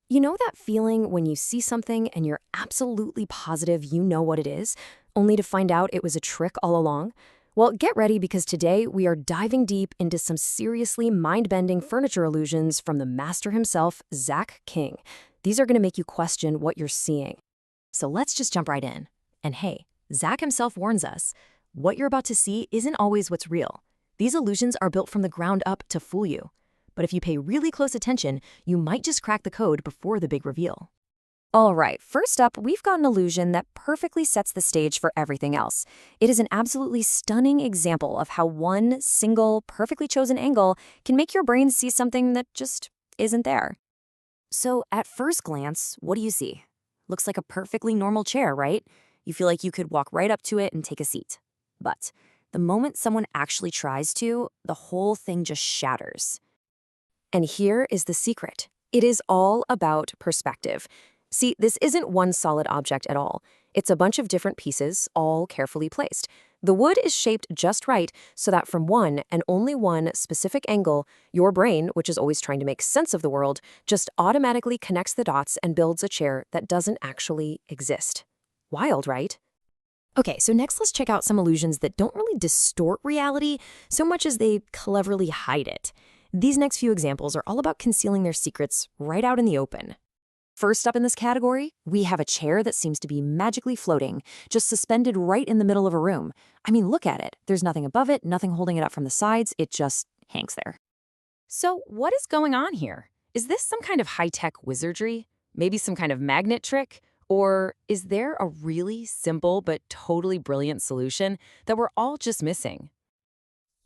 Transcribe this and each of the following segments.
You know that feeling when you see something and you're absolutely positive you know what it is, only to find out it was a trick all along? Well, get ready because today we are diving deep into some seriously mind-bending furniture illusions from the master himself, Zach King. These are going to make you question what you're seeing. So let's just jump right in. And hey, Zach himself warns us, what you're about to see isn't always what's real. These illusions are built from the ground up to fool you. But if you pay really close attention, you might just crack the code before the big reveal. All right, first up, we've got an illusion that perfectly sets the stage for everything else. It is an absolutely stunning example of how one single, perfectly chosen angle can make your brain see something that just isn't there. So, at first glance, what do you see? Looks like a perfectly normal chair, right? You feel like you could walk right up to it and take a seat. But the moment someone actually tries to, the whole thing just shatters. And here is the secret. It is all about perspective. See, this isn't one solid object at all. It's a bunch of different pieces, all carefully placed. The wood is shaped just right so that from one and only one specific angle, your brain, which is always trying to make sense of the world, just automatically connects the dots and builds a chair that doesn't actually exist. Wild, right? Okay, so next let's check out some illusions that don't really distort reality so much as they cleverly hide it. These next few examples are all about concealing their secrets right out in the open. First up in this category, we have a chair that seems to be magically floating, just suspended right in the middle of a room. I mean, look at it. There's nothing above it, nothing holding it up from the sides, it just hangs there. So what is going on here? Is this some kind of high-tech wizardry? Maybe some kind of magnet trick? Or is there a really simple but totally brilliant solution that we're all just missing?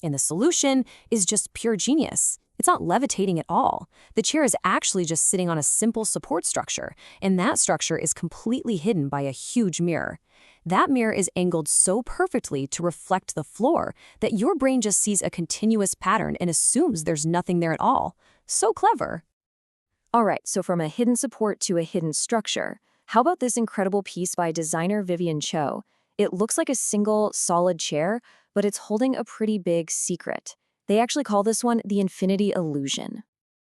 And the solution is just pure genius. It's not levitating at all. The chair is actually just sitting on a simple support structure, and that structure is completely hidden by a huge mirror. That mirror is angled so perfectly to reflect the floor that your brain just sees a continuous pattern and assumes there's nothing there at all. So clever. All right, so from a hidden support to a hidden structure, how about this incredible piece by designer Vivian Cho? It looks like a single, solid chair, but it's holding a pretty big secret. They actually call this one the infinity illusion.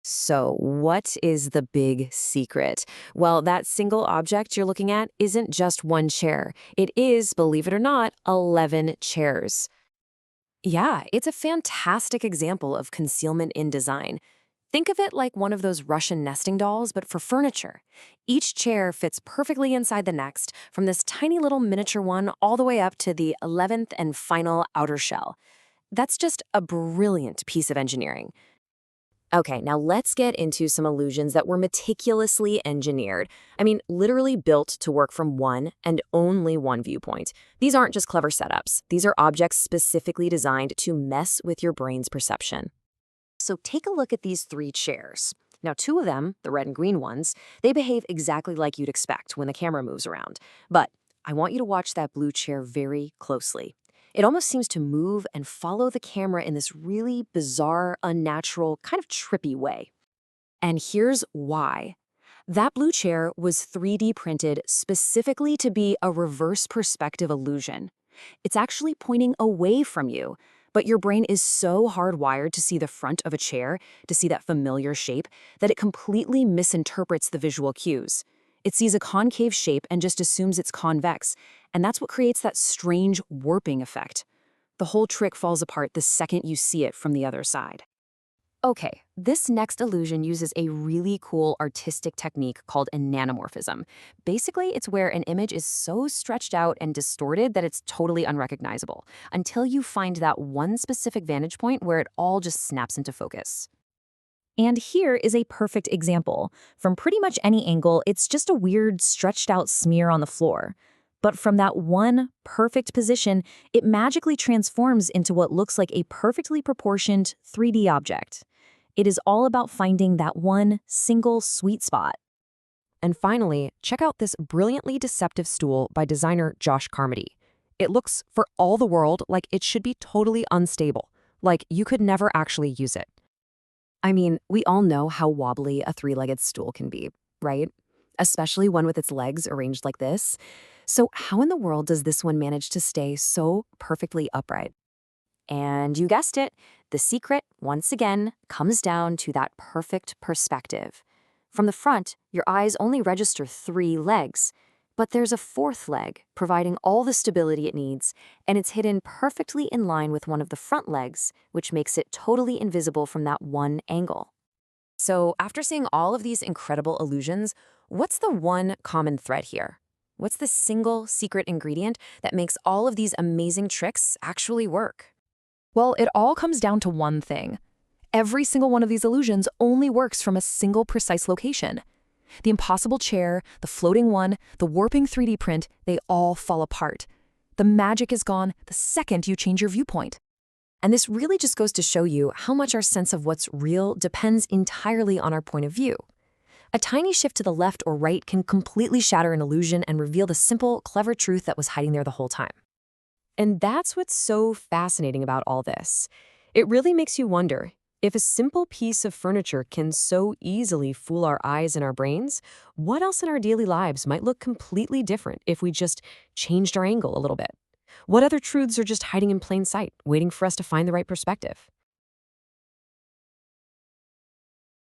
So, what is the big secret? Well, that single object you're looking at isn't just one chair. It is, believe it or not, 11 chairs. Yeah, it's a fantastic example of concealment in design. Think of it like one of those Russian nesting dolls, but for furniture. Each chair fits perfectly inside the next, from this tiny little miniature one all the way up to the 11th and final outer shell. That's just a brilliant piece of engineering. Okay, now let's get into some illusions that were meticulously engineered. I mean, literally built to work from one and only one viewpoint. These aren't just clever setups. These are objects specifically designed to mess with your brain's perception. So take a look at these three chairs. Now, two of them, the red and green ones, they behave exactly like you'd expect when the camera moves around. But I want you to watch that blue chair very closely. It almost seems to move and follow the camera in this really bizarre, unnatural, kind of trippy way. And here's why. That blue chair was 3D printed specifically to be a reverse perspective illusion. It's actually pointing away from you, but your brain is so hardwired to see the front of a chair, to see that familiar shape, that it completely misinterprets the visual cues. It sees a concave shape and just assumes it's convex, and that's what creates that strange warping effect. The whole trick falls apart the second you see it from the other side. Okay, this next illusion uses a really cool artistic technique called anamorphism. Basically, it's where an image is so stretched out and distorted that it's totally unrecognizable, until you find that one specific vantage point where it all just snaps into focus. And here is a perfect example. From pretty much any angle, it's just a weird, stretched out smear on the floor. But from that one perfect position, it magically transforms into what looks like a perfectly proportioned 3D object. It is all about finding that one single sweet spot. And finally, check out this brilliantly deceptive stool by designer Josh Carmody. It looks, for all the world, like it should be totally unstable, like you could never actually use it. I mean, we all know how wobbly a three-legged stool can be, right? Especially one with its legs arranged like this. So how in the world does this one manage to stay so perfectly upright? And you guessed it, the secret, once again, comes down to that perfect perspective. From the front, your eyes only register 3 legs. But there's a 4th leg, providing all the stability it needs, and it's hidden perfectly in line with one of the front legs, which makes it totally invisible from that one angle. So, after seeing all of these incredible illusions, what's the one common thread here? What's the single secret ingredient that makes all of these amazing tricks actually work? Well, it all comes down to one thing. Every single one of these illusions only works from a single precise location. The impossible chair, the floating one, the warping 3D print, they all fall apart. The magic is gone the second you change your viewpoint. And this really just goes to show you how much our sense of what's real depends entirely on our point of view. A tiny shift to the left or right can completely shatter an illusion and reveal the simple, clever truth that was hiding there the whole time. And that's what's so fascinating about all this. It really makes you wonder, if a simple piece of furniture can so easily fool our eyes and our brains, what else in our daily lives might look completely different if we just changed our angle a little bit? What other truths are just hiding in plain sight, waiting for us to find the right perspective?